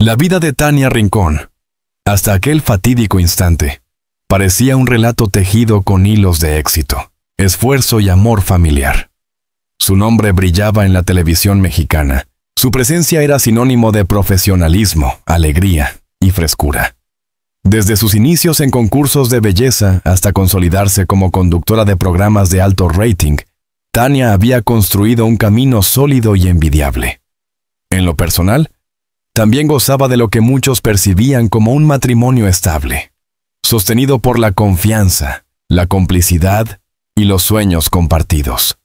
La vida de Tania Rincón, hasta aquel fatídico instante, parecía un relato tejido con hilos de éxito, esfuerzo y amor familiar. Su nombre brillaba en la televisión mexicana. Su presencia era sinónimo de profesionalismo, alegría y frescura. Desde sus inicios en concursos de belleza hasta consolidarse como conductora de programas de alto rating, Tania había construido un camino sólido y envidiable. En lo personal, también gozaba de lo que muchos percibían como un matrimonio estable, sostenido por la confianza, la complicidad y los sueños compartidos.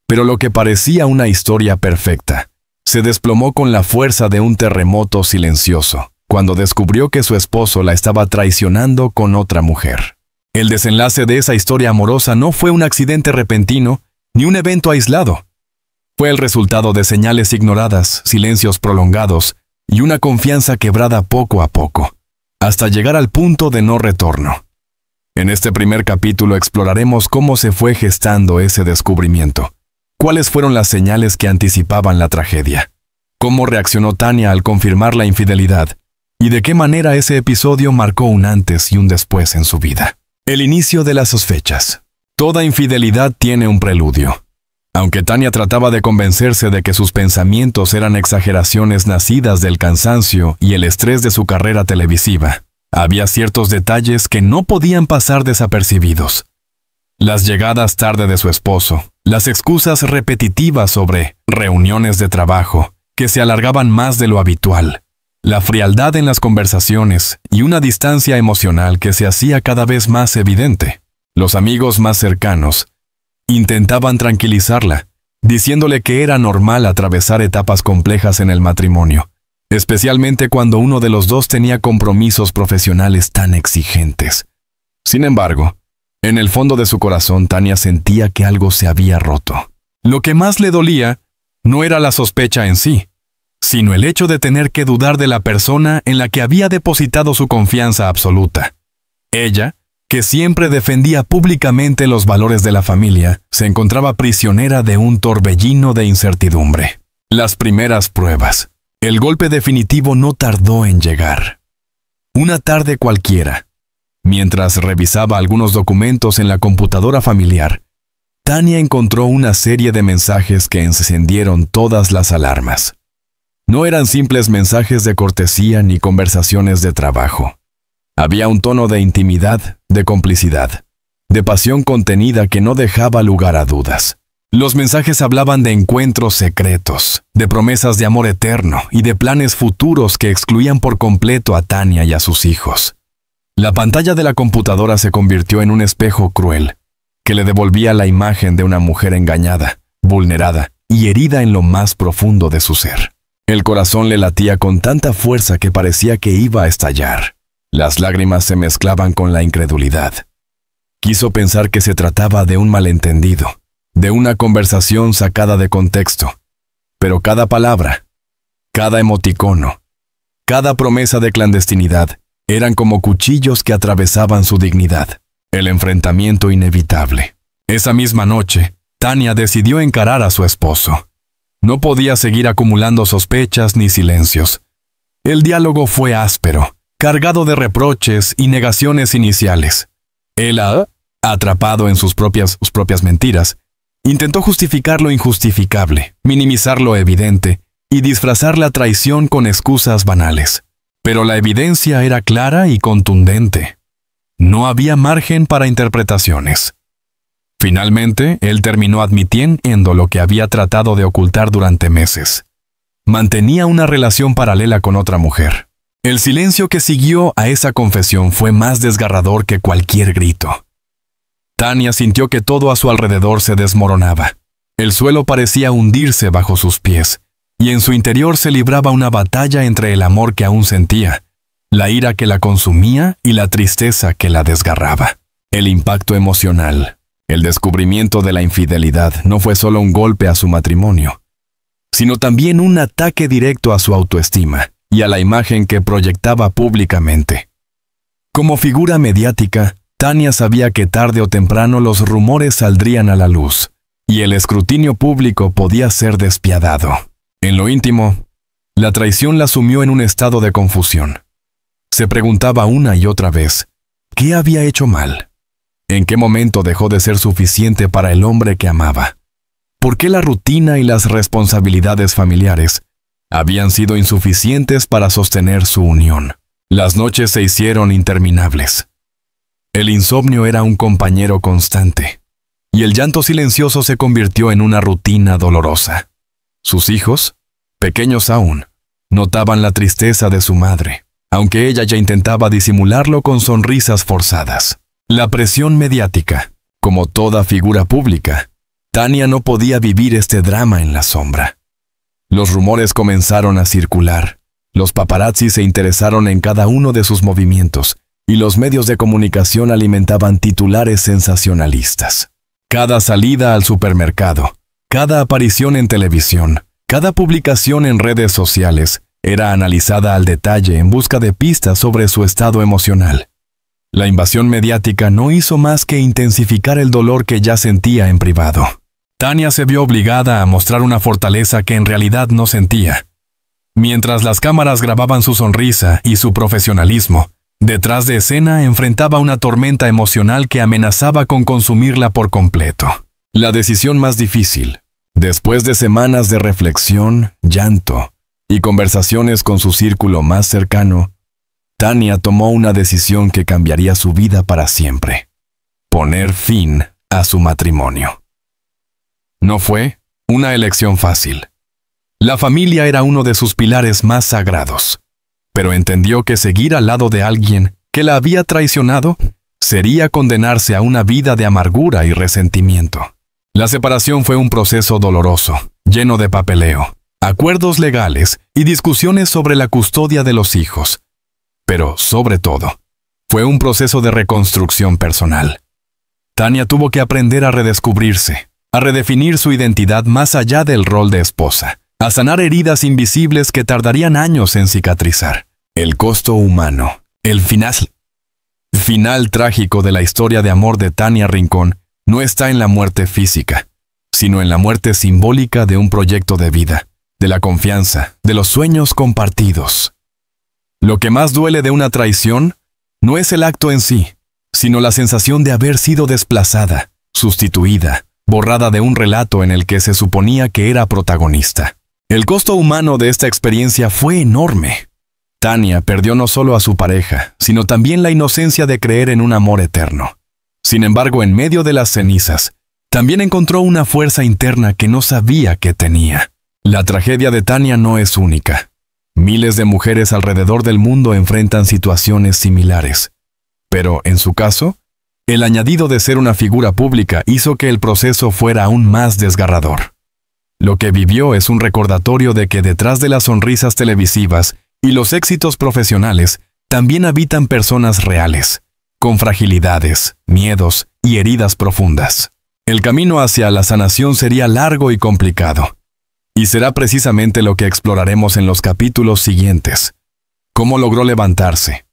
Pero lo que parecía una historia perfecta, se desplomó con la fuerza de un terremoto silencioso, cuando descubrió que su esposo la estaba traicionando con otra mujer. El desenlace de esa historia amorosa no fue un accidente repentino, ni un evento aislado. Fue el resultado de señales ignoradas, silencios prolongados, y una confianza quebrada poco a poco, hasta llegar al punto de no retorno. En este primer capítulo exploraremos cómo se fue gestando ese descubrimiento, cuáles fueron las señales que anticipaban la tragedia, cómo reaccionó Tania al confirmar la infidelidad, y de qué manera ese episodio marcó un antes y un después en su vida. El inicio de las sospechas. Toda infidelidad tiene un preludio. Aunque Tania trataba de convencerse de que sus pensamientos eran exageraciones nacidas del cansancio y el estrés de su carrera televisiva, había ciertos detalles que no podían pasar desapercibidos. Las llegadas tarde de su esposo, las excusas repetitivas sobre reuniones de trabajo que se alargaban más de lo habitual, la frialdad en las conversaciones y una distancia emocional que se hacía cada vez más evidente. Los amigos más cercanos intentaban tranquilizarla, diciéndole que era normal atravesar etapas complejas en el matrimonio, especialmente cuando uno de los dos tenía compromisos profesionales tan exigentes. Sin embargo, en el fondo de su corazón, Tania sentía que algo se había roto. Lo que más le dolía no era la sospecha en sí, sino el hecho de tener que dudar de la persona en la que había depositado su confianza absoluta. Ella, que siempre defendía públicamente los valores de la familia, se encontraba prisionera de un torbellino de incertidumbre. Las primeras pruebas. El golpe definitivo no tardó en llegar. Una tarde cualquiera, mientras revisaba algunos documentos en la computadora familiar, Tania encontró una serie de mensajes que encendieron todas las alarmas. No eran simples mensajes de cortesía ni conversaciones de trabajo. Había un tono de intimidad, de complicidad, de pasión contenida que no dejaba lugar a dudas. Los mensajes hablaban de encuentros secretos, de promesas de amor eterno y de planes futuros que excluían por completo a Tania y a sus hijos. La pantalla de la computadora se convirtió en un espejo cruel, que le devolvía la imagen de una mujer engañada, vulnerada y herida en lo más profundo de su ser. El corazón le latía con tanta fuerza que parecía que iba a estallar. Las lágrimas se mezclaban con la incredulidad. Quiso pensar que se trataba de un malentendido, de una conversación sacada de contexto. Pero cada palabra, cada emoticono, cada promesa de clandestinidad, eran como cuchillos que atravesaban su dignidad. El enfrentamiento inevitable. Esa misma noche, Tania decidió encarar a su esposo. No podía seguir acumulando sospechas ni silencios. El diálogo fue áspero, cargado de reproches y negaciones iniciales. Él, atrapado en sus propias mentiras, intentó justificar lo injustificable, minimizar lo evidente y disfrazar la traición con excusas banales. Pero la evidencia era clara y contundente. No había margen para interpretaciones. Finalmente, él terminó admitiendo lo que había tratado de ocultar durante meses. Mantenía una relación paralela con otra mujer. El silencio que siguió a esa confesión fue más desgarrador que cualquier grito. Tania sintió que todo a su alrededor se desmoronaba. El suelo parecía hundirse bajo sus pies, y en su interior se libraba una batalla entre el amor que aún sentía, la ira que la consumía y la tristeza que la desgarraba. El impacto emocional, el descubrimiento de la infidelidad no fue solo un golpe a su matrimonio, sino también un ataque directo a su autoestima y a la imagen que proyectaba públicamente. Como figura mediática, Tania sabía que tarde o temprano los rumores saldrían a la luz, y el escrutinio público podía ser despiadado. En lo íntimo, La traición la sumió en un estado de confusión. Se preguntaba una y otra vez, ¿qué había hecho mal? ¿En qué momento dejó de ser suficiente para el hombre que amaba? ¿Por qué la rutina y las responsabilidades familiares habían sido insuficientes para sostener su unión? Las noches se hicieron interminables. El insomnio era un compañero constante, y el llanto silencioso se convirtió en una rutina dolorosa. Sus hijos, pequeños aún, notaban la tristeza de su madre, aunque ella ya intentaba disimularlo con sonrisas forzadas. La presión mediática, como toda figura pública, Tania no podía vivir este drama en la sombra. Los rumores comenzaron a circular, los paparazzi se interesaron en cada uno de sus movimientos, y los medios de comunicación alimentaban titulares sensacionalistas. Cada salida al supermercado, cada aparición en televisión, cada publicación en redes sociales era analizada al detalle en busca de pistas sobre su estado emocional. La invasión mediática no hizo más que intensificar el dolor que ya sentía en privado. Tania se vio obligada a mostrar una fortaleza que en realidad no sentía. Mientras las cámaras grababan su sonrisa y su profesionalismo, detrás de escena enfrentaba una tormenta emocional que amenazaba con consumirla por completo. La decisión más difícil, después de semanas de reflexión, llanto y conversaciones con su círculo más cercano, Tania tomó una decisión que cambiaría su vida para siempre: poner fin a su matrimonio. No fue una elección fácil. La familia era uno de sus pilares más sagrados, pero entendió que seguir al lado de alguien que la había traicionado sería condenarse a una vida de amargura y resentimiento. La separación fue un proceso doloroso, lleno de papeleo, acuerdos legales y discusiones sobre la custodia de los hijos. Pero, sobre todo, fue un proceso de reconstrucción personal. Tania tuvo que aprender a redescubrirse, a redefinir su identidad más allá del rol de esposa, a sanar heridas invisibles que tardarían años en cicatrizar. El costo humano, el final trágico de la historia de amor de Tania Rincón, no está en la muerte física, sino en la muerte simbólica de un proyecto de vida, de la confianza, de los sueños compartidos. Lo que más duele de una traición no es el acto en sí, sino la sensación de haber sido desplazada, sustituida, borrada de un relato en el que se suponía que era protagonista. El costo humano de esta experiencia fue enorme. Tania perdió no solo a su pareja, sino también la inocencia de creer en un amor eterno. Sin embargo, en medio de las cenizas, también encontró una fuerza interna que no sabía que tenía. La tragedia de Tania no es única. Miles de mujeres alrededor del mundo enfrentan situaciones similares. Pero, en su caso, el añadido de ser una figura pública hizo que el proceso fuera aún más desgarrador. Lo que vivió es un recordatorio de que detrás de las sonrisas televisivas y los éxitos profesionales también habitan personas reales, con fragilidades, miedos y heridas profundas. El camino hacia la sanación sería largo y complicado, y será precisamente lo que exploraremos en los capítulos siguientes. ¿Cómo logró levantarse?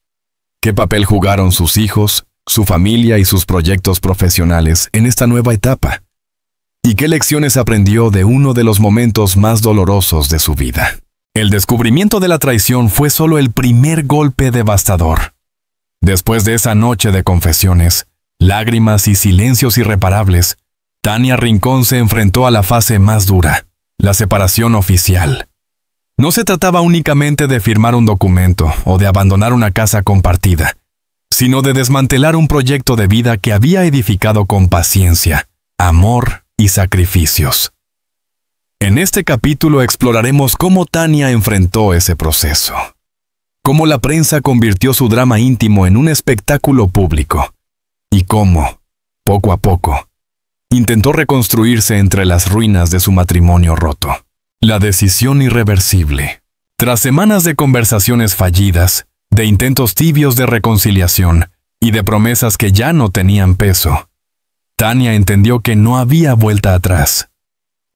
¿Qué papel jugaron sus hijos, su familia y sus proyectos profesionales en esta nueva etapa? ¿Y qué lecciones aprendió de uno de los momentos más dolorosos de su vida? El descubrimiento de la traición fue solo el primer golpe devastador. Después de esa noche de confesiones, lágrimas y silencios irreparables, Tania Rincón se enfrentó a la fase más dura, la separación oficial. No se trataba únicamente de firmar un documento o de abandonar una casa compartida, sino de desmantelar un proyecto de vida que había edificado con paciencia, amor y sacrificios. En este capítulo exploraremos cómo Tania enfrentó ese proceso, cómo la prensa convirtió su drama íntimo en un espectáculo público, y cómo, poco a poco, intentó reconstruirse entre las ruinas de su matrimonio roto. La decisión irreversible. Tras semanas de conversaciones fallidas, de intentos tibios de reconciliación y de promesas que ya no tenían peso, Tania entendió que no había vuelta atrás.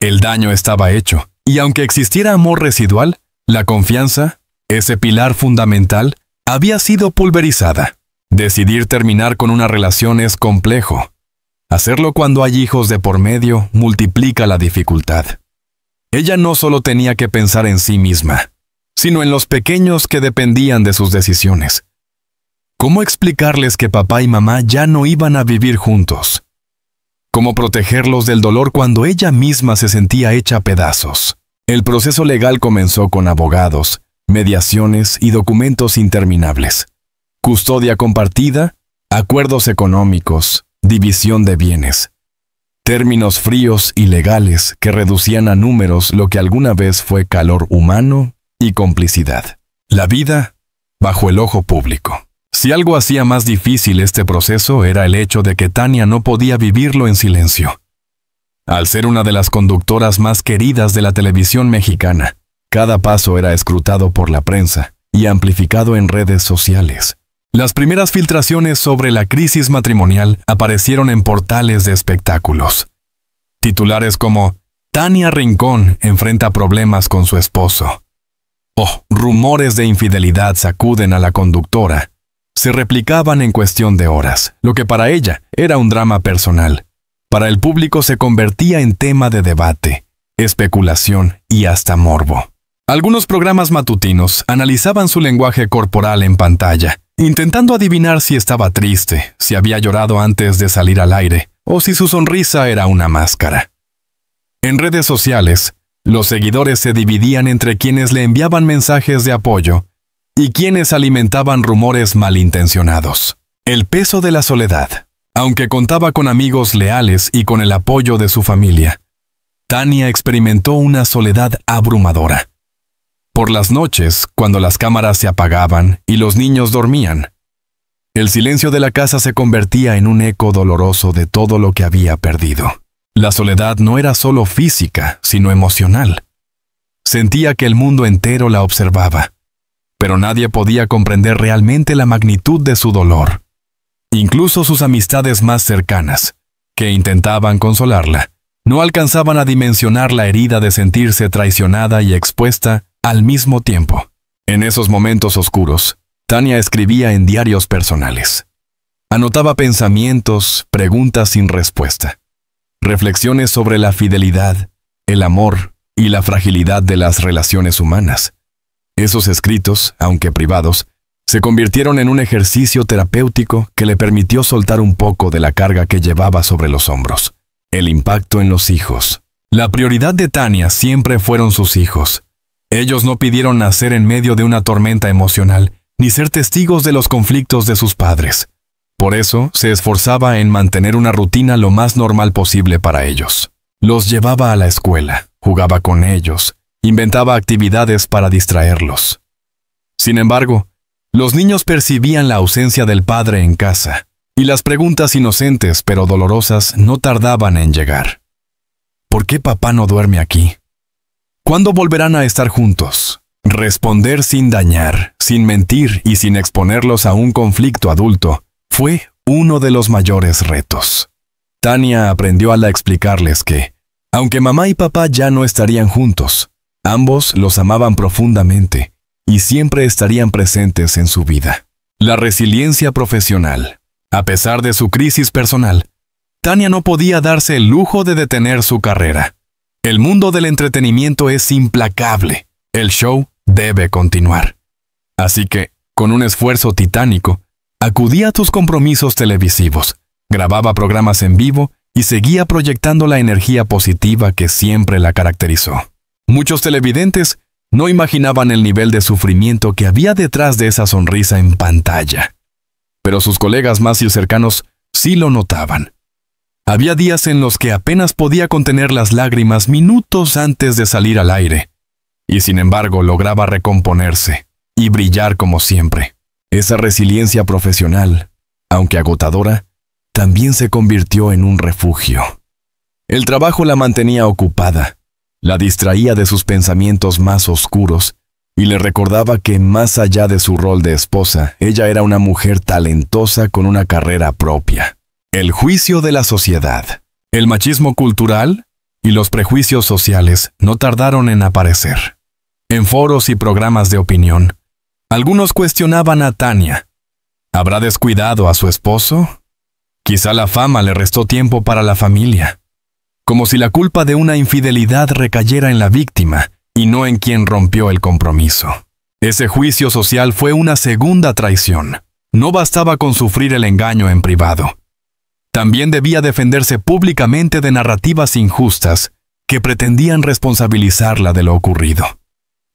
El daño estaba hecho, y aunque existiera amor residual, la confianza, ese pilar fundamental, había sido pulverizada. Decidir terminar con una relación es complejo. Hacerlo cuando hay hijos de por medio multiplica la dificultad. Ella no solo tenía que pensar en sí misma, sino en los pequeños que dependían de sus decisiones. ¿Cómo explicarles que papá y mamá ya no iban a vivir juntos? ¿Cómo protegerlos del dolor cuando ella misma se sentía hecha pedazos? El proceso legal comenzó con abogados, mediaciones y documentos interminables. Custodia compartida, acuerdos económicos, división de bienes. Términos fríos y legales que reducían a números lo que alguna vez fue calor humano y complicidad. La vida bajo el ojo público. Si algo hacía más difícil este proceso era el hecho de que Tania no podía vivirlo en silencio. Al ser una de las conductoras más queridas de la televisión mexicana, cada paso era escrutado por la prensa y amplificado en redes sociales. Las primeras filtraciones sobre la crisis matrimonial aparecieron en portales de espectáculos. Titulares como «Tania Rincón enfrenta problemas con su esposo» o «Rumores de infidelidad sacuden a la conductora» se replicaban en cuestión de horas, lo que para ella era un drama personal. Para el público se convertía en tema de debate, especulación y hasta morbo. Algunos programas matutinos analizaban su lenguaje corporal en pantalla, intentando adivinar si estaba triste, si había llorado antes de salir al aire, o si su sonrisa era una máscara. En redes sociales, los seguidores se dividían entre quienes le enviaban mensajes de apoyo y quienes alimentaban rumores malintencionados. El peso de la soledad. Aunque contaba con amigos leales y con el apoyo de su familia, Tania experimentó una soledad abrumadora. Por las noches, cuando las cámaras se apagaban y los niños dormían, el silencio de la casa se convertía en un eco doloroso de todo lo que había perdido. La soledad no era solo física, sino emocional. Sentía que el mundo entero la observaba, pero nadie podía comprender realmente la magnitud de su dolor. Incluso sus amistades más cercanas, que intentaban consolarla, no alcanzaban a dimensionar la herida de sentirse traicionada y expuesta al mismo tiempo. En esos momentos oscuros, Tania escribía en diarios personales. Anotaba pensamientos, preguntas sin respuesta, reflexiones sobre la fidelidad, el amor y la fragilidad de las relaciones humanas. Esos escritos, aunque privados, se convirtieron en un ejercicio terapéutico que le permitió soltar un poco de la carga que llevaba sobre los hombros. El impacto en los hijos. La prioridad de Tania siempre fueron sus hijos. Ellos no pidieron nacer en medio de una tormenta emocional, ni ser testigos de los conflictos de sus padres. Por eso, se esforzaba en mantener una rutina lo más normal posible para ellos. Los llevaba a la escuela, jugaba con ellos, inventaba actividades para distraerlos. Sin embargo, los niños percibían la ausencia del padre en casa, y las preguntas inocentes pero dolorosas no tardaban en llegar. ¿Por qué papá no duerme aquí? ¿Cuándo volverán a estar juntos? Responder sin dañar, sin mentir y sin exponerlos a un conflicto adulto fue uno de los mayores retos. Tania aprendió a explicarles que, aunque mamá y papá ya no estarían juntos, ambos los amaban profundamente y siempre estarían presentes en su vida. La resiliencia profesional. A pesar de su crisis personal, Tania no podía darse el lujo de detener su carrera. El mundo del entretenimiento es implacable. El show debe continuar. Así que, con un esfuerzo titánico, acudía a sus compromisos televisivos, grababa programas en vivo y seguía proyectando la energía positiva que siempre la caracterizó. Muchos televidentes no imaginaban el nivel de sufrimiento que había detrás de esa sonrisa en pantalla. Pero sus colegas más cercanos sí lo notaban. Había días en los que apenas podía contener las lágrimas minutos antes de salir al aire, y sin embargo lograba recomponerse y brillar como siempre. Esa resiliencia profesional, aunque agotadora, también se convirtió en un refugio. El trabajo la mantenía ocupada, la distraía de sus pensamientos más oscuros y le recordaba que más allá de su rol de esposa, ella era una mujer talentosa con una carrera propia. El juicio de la sociedad, el machismo cultural y los prejuicios sociales no tardaron en aparecer. En foros y programas de opinión, algunos cuestionaban a Tania. ¿Habrá descuidado a su esposo? Quizá la fama le restó tiempo para la familia. Como si la culpa de una infidelidad recayera en la víctima y no en quien rompió el compromiso. Ese juicio social fue una segunda traición. No bastaba con sufrir el engaño en privado. También debía defenderse públicamente de narrativas injustas que pretendían responsabilizarla de lo ocurrido.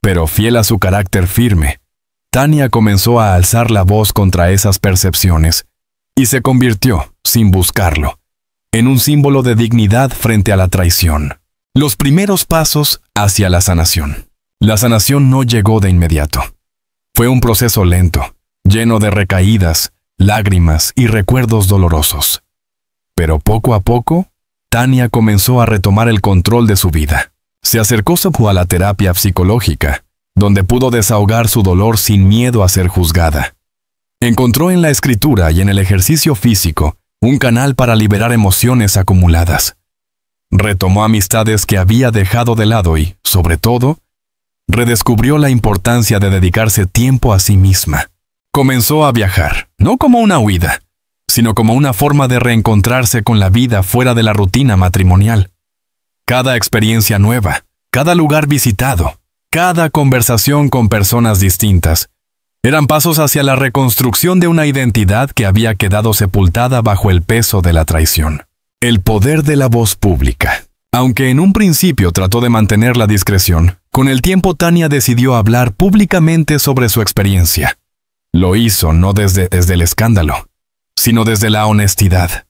Pero fiel a su carácter firme, Tania comenzó a alzar la voz contra esas percepciones y se convirtió, sin buscarlo, en un símbolo de dignidad frente a la traición. Los primeros pasos hacia la sanación. La sanación no llegó de inmediato. Fue un proceso lento, lleno de recaídas, lágrimas y recuerdos dolorosos. Pero poco a poco, Tania comenzó a retomar el control de su vida. Se acercó a la terapia psicológica, donde pudo desahogar su dolor sin miedo a ser juzgada. Encontró en la escritura y en el ejercicio físico un canal para liberar emociones acumuladas. Retomó amistades que había dejado de lado y, sobre todo, redescubrió la importancia de dedicarse tiempo a sí misma. Comenzó a viajar, no como una huida, sino como una forma de reencontrarse con la vida fuera de la rutina matrimonial. Cada experiencia nueva, cada lugar visitado, cada conversación con personas distintas, eran pasos hacia la reconstrucción de una identidad que había quedado sepultada bajo el peso de la traición. El poder de la voz pública. Aunque en un principio trató de mantener la discreción, con el tiempo Tania decidió hablar públicamente sobre su experiencia. Lo hizo no desde el escándalo, sino desde la honestidad.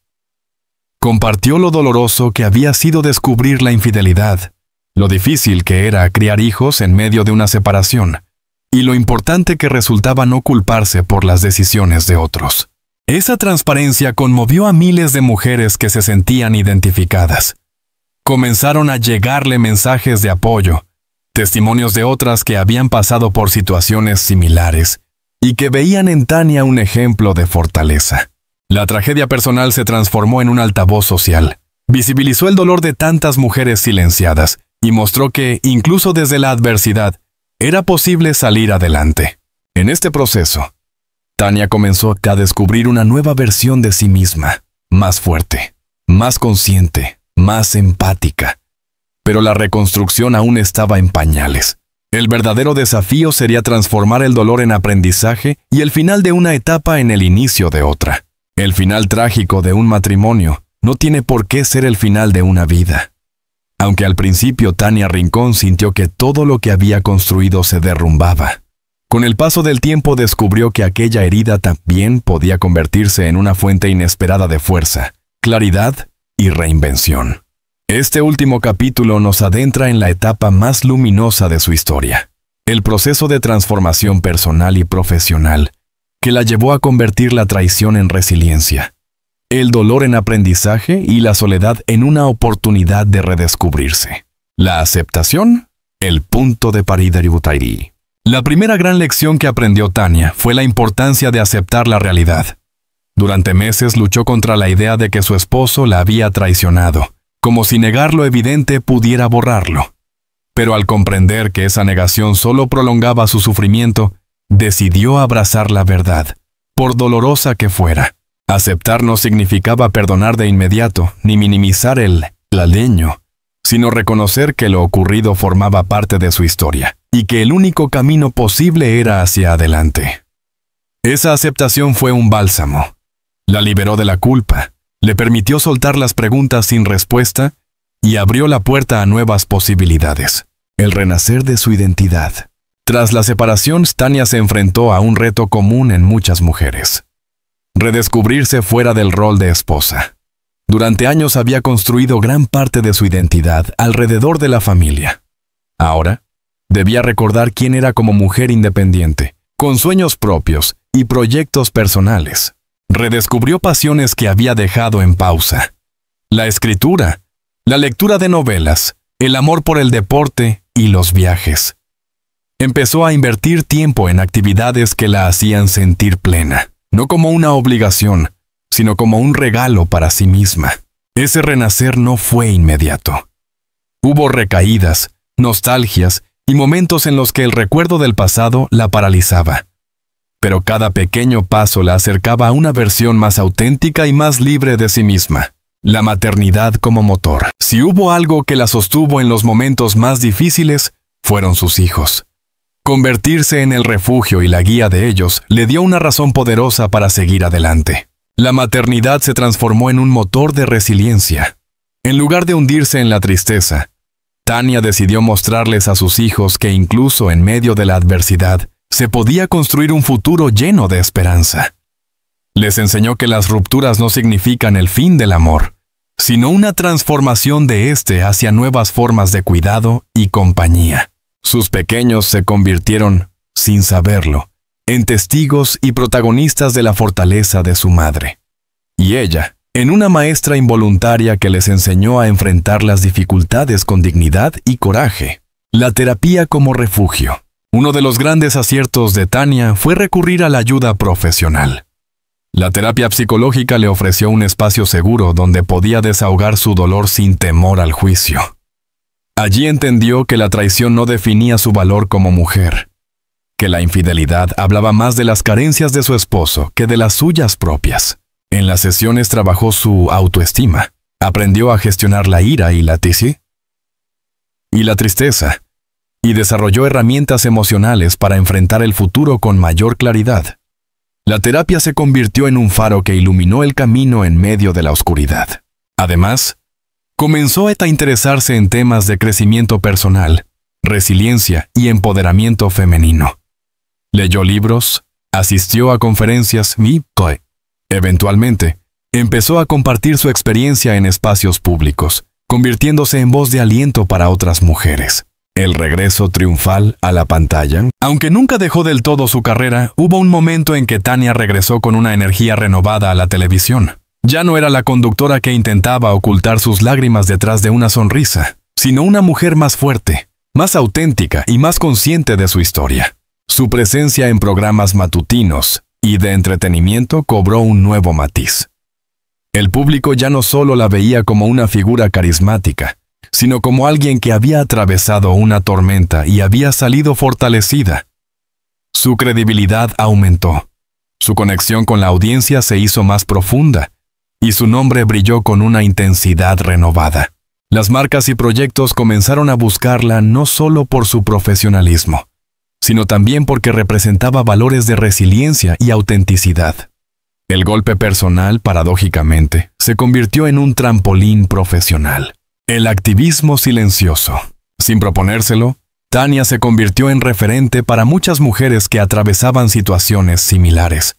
Compartió lo doloroso que había sido descubrir la infidelidad, lo difícil que era criar hijos en medio de una separación, y lo importante que resultaba no culparse por las decisiones de otros. Esa transparencia conmovió a miles de mujeres que se sentían identificadas. Comenzaron a llegarle mensajes de apoyo, testimonios de otras que habían pasado por situaciones similares y que veían en Tania un ejemplo de fortaleza. La tragedia personal se transformó en un altavoz social, visibilizó el dolor de tantas mujeres silenciadas y mostró que, incluso desde la adversidad, era posible salir adelante. En este proceso, Tania comenzó a descubrir una nueva versión de sí misma, más fuerte, más consciente, más empática. Pero la reconstrucción aún estaba en pañales. El verdadero desafío sería transformar el dolor en aprendizaje y el final de una etapa en el inicio de otra. El final trágico de un matrimonio no tiene por qué ser el final de una vida. Aunque al principio Tania Rincón sintió que todo lo que había construido se derrumbaba, con el paso del tiempo descubrió que aquella herida también podía convertirse en una fuente inesperada de fuerza, claridad y reinvención. Este último capítulo nos adentra en la etapa más luminosa de su historia, el proceso de transformación personal y profesional, que la llevó a convertir la traición en resiliencia, el dolor en aprendizaje y la soledad en una oportunidad de redescubrirse. La aceptación, el punto de partida. La primera gran lección que aprendió Tania fue la importancia de aceptar la realidad. Durante meses luchó contra la idea de que su esposo la había traicionado, como si negar lo evidente pudiera borrarlo. Pero al comprender que esa negación solo prolongaba su sufrimiento, decidió abrazar la verdad, por dolorosa que fuera. Aceptar no significaba perdonar de inmediato, ni minimizar el daño, sino reconocer que lo ocurrido formaba parte de su historia, y que el único camino posible era hacia adelante. Esa aceptación fue un bálsamo. La liberó de la culpa, le permitió soltar las preguntas sin respuesta y abrió la puerta a nuevas posibilidades. El renacer de su identidad. Tras la separación, Tania se enfrentó a un reto común en muchas mujeres: redescubrirse fuera del rol de esposa. Durante años había construido gran parte de su identidad alrededor de la familia. Ahora, debía recordar quién era como mujer independiente, con sueños propios y proyectos personales. Redescubrió pasiones que había dejado en pausa: la escritura, la lectura de novelas, el amor por el deporte y los viajes. Empezó a invertir tiempo en actividades que la hacían sentir plena, no como una obligación, sino como un regalo para sí misma. Ese renacer no fue inmediato. Hubo recaídas, nostalgias y momentos en los que el recuerdo del pasado la paralizaba. Pero cada pequeño paso la acercaba a una versión más auténtica y más libre de sí misma. La maternidad como motor. Si hubo algo que la sostuvo en los momentos más difíciles, fueron sus hijos. Convertirse en el refugio y la guía de ellos le dio una razón poderosa para seguir adelante. La maternidad se transformó en un motor de resiliencia. En lugar de hundirse en la tristeza, Tania decidió mostrarles a sus hijos que incluso en medio de la adversidad se podía construir un futuro lleno de esperanza. Les enseñó que las rupturas no significan el fin del amor, sino una transformación de éste hacia nuevas formas de cuidado y compañía. Sus pequeños se convirtieron, sin saberlo, en testigos y protagonistas de la fortaleza de su madre. Y ella, en una maestra involuntaria que les enseñó a enfrentar las dificultades con dignidad y coraje. La terapia como refugio. Uno de los grandes aciertos de Tania fue recurrir a la ayuda profesional. La terapia psicológica le ofreció un espacio seguro donde podía desahogar su dolor sin temor al juicio. Allí entendió que la traición no definía su valor como mujer, que la infidelidad hablaba más de las carencias de su esposo que de las suyas propias. En las sesiones trabajó su autoestima, aprendió a gestionar la ira y la tristeza, y desarrolló herramientas emocionales para enfrentar el futuro con mayor claridad. La terapia se convirtió en un faro que iluminó el camino en medio de la oscuridad. Además, comenzó a interesarse en temas de crecimiento personal, resiliencia y empoderamiento femenino. Leyó libros, asistió a conferencias y, eventualmente, empezó a compartir su experiencia en espacios públicos, convirtiéndose en voz de aliento para otras mujeres. El regreso triunfal a la pantalla. Aunque nunca dejó del todo su carrera, hubo un momento en que Tania regresó con una energía renovada a la televisión. Ya no era la conductora que intentaba ocultar sus lágrimas detrás de una sonrisa, sino una mujer más fuerte, más auténtica y más consciente de su historia. Su presencia en programas matutinos y de entretenimiento cobró un nuevo matiz. El público ya no solo la veía como una figura carismática, sino como alguien que había atravesado una tormenta y había salido fortalecida. Su credibilidad aumentó, su conexión con la audiencia se hizo más profunda, y su nombre brilló con una intensidad renovada. Las marcas y proyectos comenzaron a buscarla no solo por su profesionalismo, sino también porque representaba valores de resiliencia y autenticidad. El golpe personal, paradójicamente, se convirtió en un trampolín profesional. El activismo silencioso. Sin proponérselo, Tania se convirtió en referente para muchas mujeres que atravesaban situaciones similares.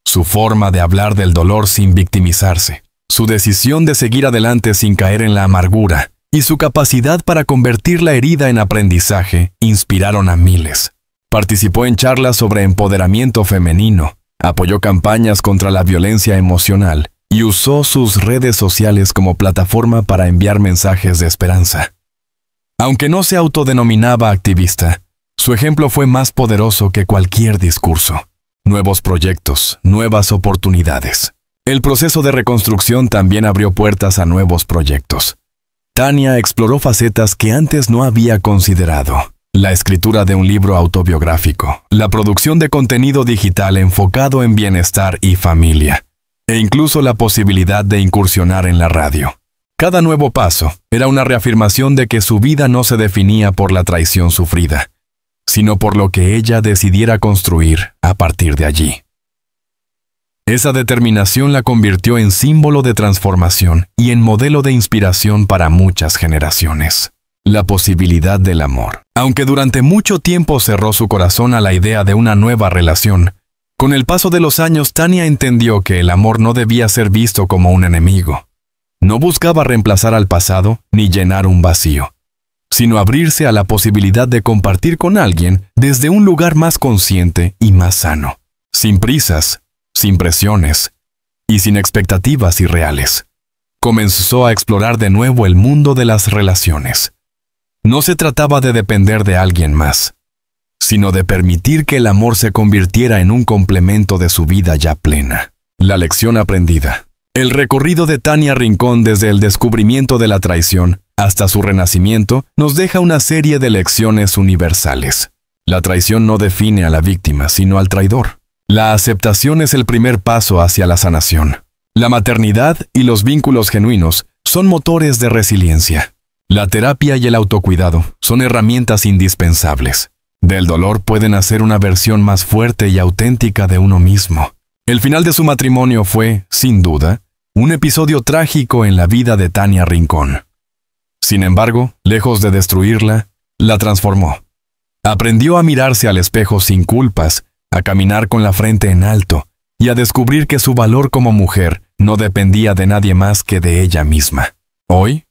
Su forma de hablar del dolor sin victimizarse, su decisión de seguir adelante sin caer en la amargura y su capacidad para convertir la herida en aprendizaje inspiraron a miles. Participó en charlas sobre empoderamiento femenino, apoyó campañas contra la violencia emocional y usó sus redes sociales como plataforma para enviar mensajes de esperanza. Aunque no se autodenominaba activista, su ejemplo fue más poderoso que cualquier discurso. Nuevos proyectos, nuevas oportunidades. El proceso de reconstrucción también abrió puertas a nuevos proyectos. Tania exploró facetas que antes no había considerado. La escritura de un libro autobiográfico, la producción de contenido digital enfocado en bienestar y familia, e incluso la posibilidad de incursionar en la radio. Cada nuevo paso era una reafirmación de que su vida no se definía por la traición sufrida, sino por lo que ella decidiera construir a partir de allí. Esa determinación la convirtió en símbolo de transformación y en modelo de inspiración para muchas generaciones. La posibilidad del amor. Aunque durante mucho tiempo cerró su corazón a la idea de una nueva relación, con el paso de los años Tania entendió que el amor no debía ser visto como un enemigo. No buscaba reemplazar al pasado ni llenar un vacío, sino abrirse a la posibilidad de compartir con alguien desde un lugar más consciente y más sano, sin prisas, sin presiones y sin expectativas irreales. Comenzó a explorar de nuevo el mundo de las relaciones. No se trataba de depender de alguien más, sino de permitir que el amor se convirtiera en un complemento de su vida ya plena. La lección aprendida. El recorrido de Tania Rincón desde el descubrimiento de la traición hasta su renacimiento nos deja una serie de lecciones universales. La traición no define a la víctima, sino al traidor. La aceptación es el primer paso hacia la sanación. La maternidad y los vínculos genuinos son motores de resiliencia. La terapia y el autocuidado son herramientas indispensables. Del dolor puede nacer una versión más fuerte y auténtica de uno mismo. El final de su matrimonio fue, sin duda, un episodio trágico en la vida de Tania Rincón. Sin embargo, lejos de destruirla, la transformó. Aprendió a mirarse al espejo sin culpas, a caminar con la frente en alto y a descubrir que su valor como mujer no dependía de nadie más que de ella misma. Hoy,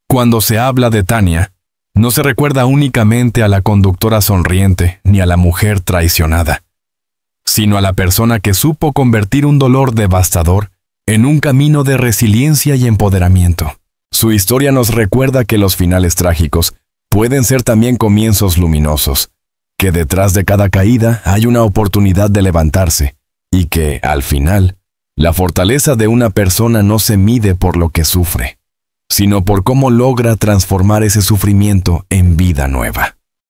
cuando se habla de Tania, no se recuerda únicamente a la conductora sonriente ni a la mujer traicionada, sino a la persona que supo convertir un dolor devastador en un camino de resiliencia y empoderamiento. Su historia nos recuerda que los finales trágicos pueden ser también comienzos luminosos, que detrás de cada caída hay una oportunidad de levantarse, y que, al final, la fortaleza de una persona no se mide por lo que sufre, sino por cómo logra transformar ese sufrimiento en vida nueva.